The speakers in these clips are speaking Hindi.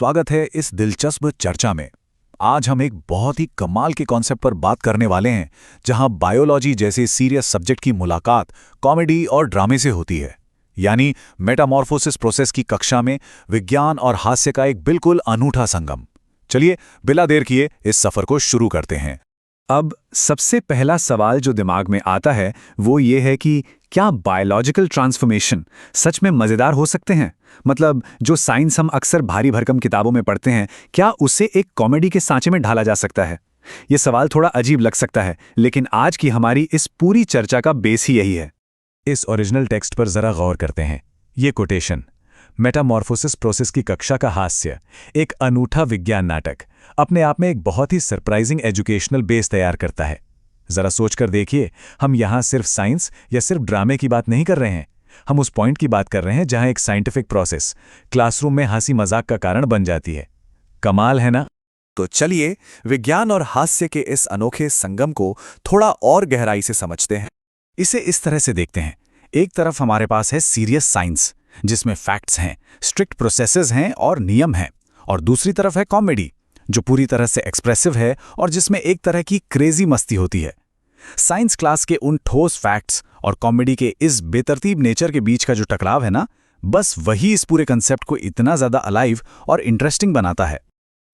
स्वागत है इस दिलचस्प चर्चा में। आज हम एक बहुत ही कमाल के कॉन्सेप्ट पर बात करने वाले हैं, जहां बायोलॉजी जैसे सीरियस सब्जेक्ट की मुलाकात कॉमेडी और ड्रामे से होती है। यानी मेटामॉर्फोसिस प्रोसेस की कक्षा में विज्ञान और हास्य का एक बिल्कुल अनूठा संगम। चलिए बिना देर किए इस सफर को शुरू करते हैं। अब सबसे पहला सवाल जो दिमाग में आता है वो ये है कि क्या बायोलॉजिकल ट्रांसफॉर्मेशन सच में मज़ेदार हो सकते हैं? मतलब जो साइंस हम अक्सर भारी भरकम किताबों में पढ़ते हैं, क्या उसे एक कॉमेडी के सांचे में ढाला जा सकता है? ये सवाल थोड़ा अजीब लग सकता है, लेकिन आज की हमारी इस पूरी चर्चा का बेस ही यही है। इस ओरिजिनल टेक्स्ट पर जरा गौर करते हैं। ये कोटेशन, मेटामॉर्फोसिस प्रोसेस की कक्षा का हास्य, एक अनूठा विज्ञान नाटक, अपने आप में एक बहुत ही सरप्राइजिंग एजुकेशनल बेस तैयार करता है। जरा सोचकर देखिए, हम यहाँ सिर्फ साइंस या सिर्फ ड्रामे की बात नहीं कर रहे हैं। हम उस पॉइंट की बात कर रहे हैं जहाँ एक साइंटिफिक प्रोसेस क्लासरूम में हंसी मजाक का कारण बन जाती है। कमाल है ना? तो चलिए विज्ञान और हास्य के इस अनोखे संगम को थोड़ा और गहराई से समझते हैं। इसे इस तरह से देखते हैं, एक तरफ हमारे पास है सीरियस साइंस जिसमें फैक्ट्स हैं, स्ट्रिक्ट प्रोसेसेस हैं और नियम हैं, और दूसरी तरफ है कॉमेडी जो पूरी तरह से एक्सप्रेसिव है और जिसमें एक तरह की क्रेजी मस्ती होती है। साइंस क्लास के उन ठोस फैक्ट्स और कॉमेडी के इस बेतरतीब नेचर के बीच का जो टकराव है ना, बस वही इस पूरे कंसेप्ट को इतना ज़्यादा अलाइव और इंटरेस्टिंग बनाता है।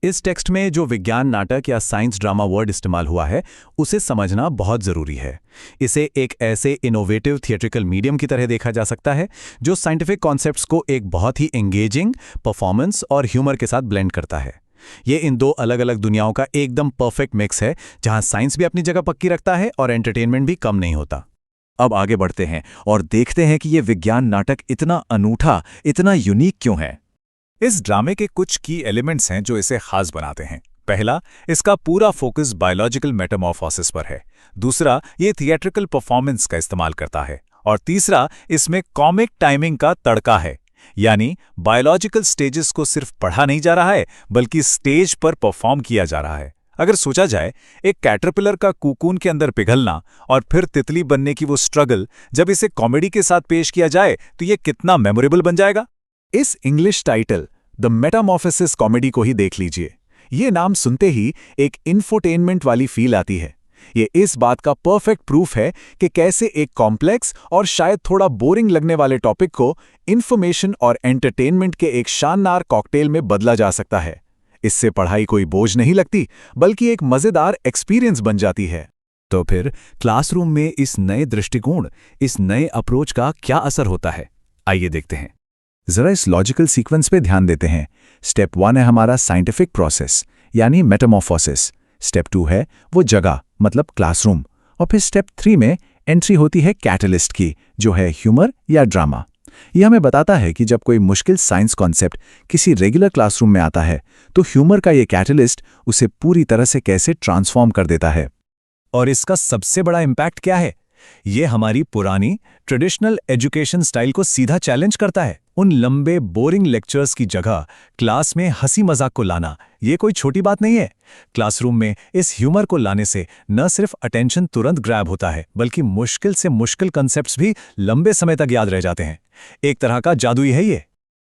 इस टेक्स्ट में जो विज्ञान नाटक या साइंस ड्रामा वर्ड इस्तेमाल हुआ है, उसे समझना बहुत ज़रूरी है। इसे एक ऐसे इनोवेटिव थिएट्रिकल मीडियम की तरह देखा जा सकता है जो साइंटिफिक कॉन्सेप्ट्स को एक बहुत ही एंगेजिंग परफॉर्मेंस और ह्यूमर के साथ ब्लेंड करता है। ये इन दो अलग अलग दुनियाओं का एकदम परफेक्ट मिक्स है, जहां साइंस भी अपनी जगह पक्की रखता है और एंटरटेनमेंट भी कम नहीं होता। अब आगे बढ़ते हैं और देखते हैं कि ये विज्ञान नाटक इतना अनूठा, इतना यूनिक क्यों है। इस ड्रामे के कुछ की एलिमेंट्स हैं जो इसे खास बनाते हैं। पहला, इसका पूरा फोकस बायोलॉजिकल मेटामॉर्फोसिस पर है। दूसरा, ये थिएट्रिकल परफॉर्मेंस का इस्तेमाल करता है। और तीसरा, इसमें कॉमिक टाइमिंग का तड़का है। यानी बायोलॉजिकल स्टेजेस को सिर्फ पढ़ा नहीं जा रहा है, बल्कि स्टेज पर परफॉर्म किया जा रहा है। अगर सोचा जाए, एक कैटरपिलर का कुकून के अंदर पिघलना और फिर तितली बनने की वो स्ट्रगल, जब इसे कॉमेडी के साथ पेश किया जाए तो ये कितना मेमोरेबल बन जाएगा। इस English title the Metamorphosis comedy को ही देख लीजिए। ये नाम सुनते ही एक इंफोटेनमेंट वाली फील आती है। ये इस बात का परफेक्ट प्रूफ है कि कैसे एक कॉम्प्लेक्स और शायद थोड़ा बोरिंग लगने वाले टॉपिक को इंफॉर्मेशन और एंटरटेनमेंट के एक शानदार कॉकटेल में बदला जा सकता है। इससे पढ़ाई कोई बोझ नहीं लगती, बल्कि एक मजेदार एक्सपीरियंस बन जाती है। तो फिर क्लासरूम में इस नए दृष्टिकोण, इस नए अप्रोच का क्या असर होता है? आइए देखते हैं। जरा इस लॉजिकल सीक्वेंस पे ध्यान देते हैं। स्टेप 1 है हमारा साइंटिफिक प्रोसेस यानी मेटामॉर्फोसिस। स्टेप 2 है वो जगह, मतलब क्लासरूम। और फिर स्टेप 3 में एंट्री होती है कैटलिस्ट की, जो है ह्यूमर या ड्रामा। यह हमें बताता है कि जब कोई मुश्किल साइंस कॉन्सेप्ट किसी रेगुलर क्लासरूम में आता है, तो ह्यूमर का ये कैटलिस्ट उसे पूरी तरह से कैसे ट्रांसफॉर्म कर देता है। और इसका सबसे बड़ा इम्पैक्ट क्या है? ये हमारी पुरानी ट्रेडिशनल एजुकेशन स्टाइल को सीधा चैलेंज करता है। उन लंबे बोरिंग लेक्चर्स की जगह क्लास में हंसी मजाक को लाना, ये कोई छोटी बात नहीं है। क्लासरूम में इस ह्यूमर को लाने से न सिर्फ अटेंशन तुरंत ग्रैब होता है, बल्कि मुश्किल से मुश्किल कंसेप्ट्स भी लंबे समय तक याद रह जाते हैं। एक तरह का जादू ही है ये।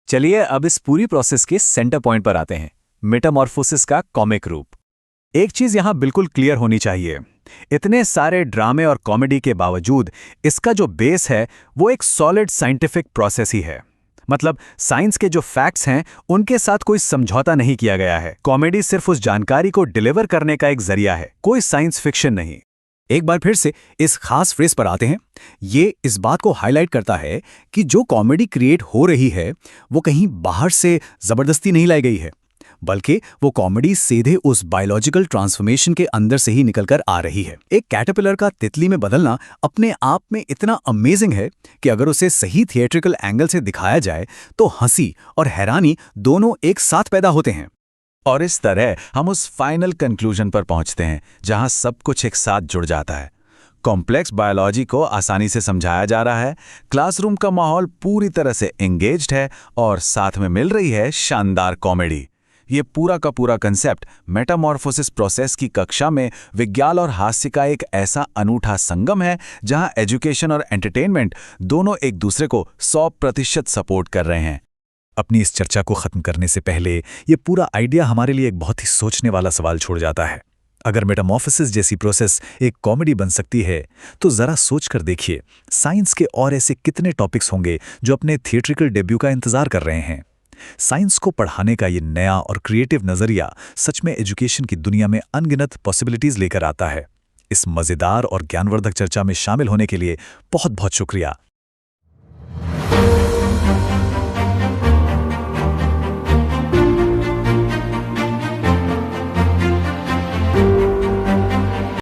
चलिए अब इस पूरी प्रोसेस के सेंटर पॉइंट पर आते हैं, मेटामॉर्फोसिस का कॉमिक रूप। एक चीज यहां बिल्कुल क्लियर होनी चाहिए, इतने सारे ड्रामे और कॉमेडी के बावजूद इसका जो बेस है वो एक सॉलिड साइंटिफिक प्रोसेस ही है। मतलब साइंस के जो फैक्ट्स हैं उनके साथ कोई समझौता नहीं किया गया है। कॉमेडी सिर्फ उस जानकारी को डिलीवर करने का एक जरिया है, कोई साइंस फिक्शन नहीं। एक बार फिर से इस खास फ्रेज पर आते हैं। ये इस बात को हाईलाइट करता है कि जो कॉमेडी क्रिएट हो रही है वो कहीं बाहर से जबरदस्ती नहीं लाई गई है, बल्कि वो कॉमेडी सीधे उस बायोलॉजिकल ट्रांसफॉर्मेशन के अंदर से ही निकलकर आ रही है। एक कैटरपिलर का तितली में बदलना अपने आप में इतना अमेजिंग है कि अगर उसे सही थिएट्रिकल एंगल से दिखाया जाए तो हंसी और हैरानी दोनों एक साथ पैदा होते हैं। और इस तरह हम उस फाइनल कंक्लूजन पर पहुंचते हैं जहां सब कुछ एक साथ जुड़ जाता है। कॉम्प्लेक्स बायोलॉजी को आसानी से समझाया जा रहा है, क्लासरूम का माहौल पूरी तरह से एंगेज्ड है और साथ में मिल रही है शानदार कॉमेडी। ये पूरा का पूरा कंसेप्ट मेटामॉर्फोसिस प्रोसेस की कक्षा में विज्ञान और हास्य का एक ऐसा अनूठा संगम है जहां एजुकेशन और एंटरटेनमेंट दोनों एक दूसरे को 100% सपोर्ट कर रहे हैं। अपनी इस चर्चा को ख़त्म करने से पहले ये पूरा आइडिया हमारे लिए एक बहुत ही सोचने वाला सवाल छोड़ जाता है। अगर मेटामॉर्फोसिस जैसी प्रोसेस एक कॉमेडी बन सकती है, तो ज़रा सोच कर देखिए साइंस के और ऐसे कितने टॉपिक्स होंगे जो अपने थिएट्रिकल डेब्यू का इंतज़ार कर रहे हैं। साइंस को पढ़ाने का ये नया और क्रिएटिव नज़रिया सच में एजुकेशन की दुनिया में अनगिनत पॉसिबिलिटीज़ लेकर आता है। इस मज़ेदार और ज्ञानवर्धक चर्चा में शामिल होने के लिए बहुत बहुत शुक्रिया।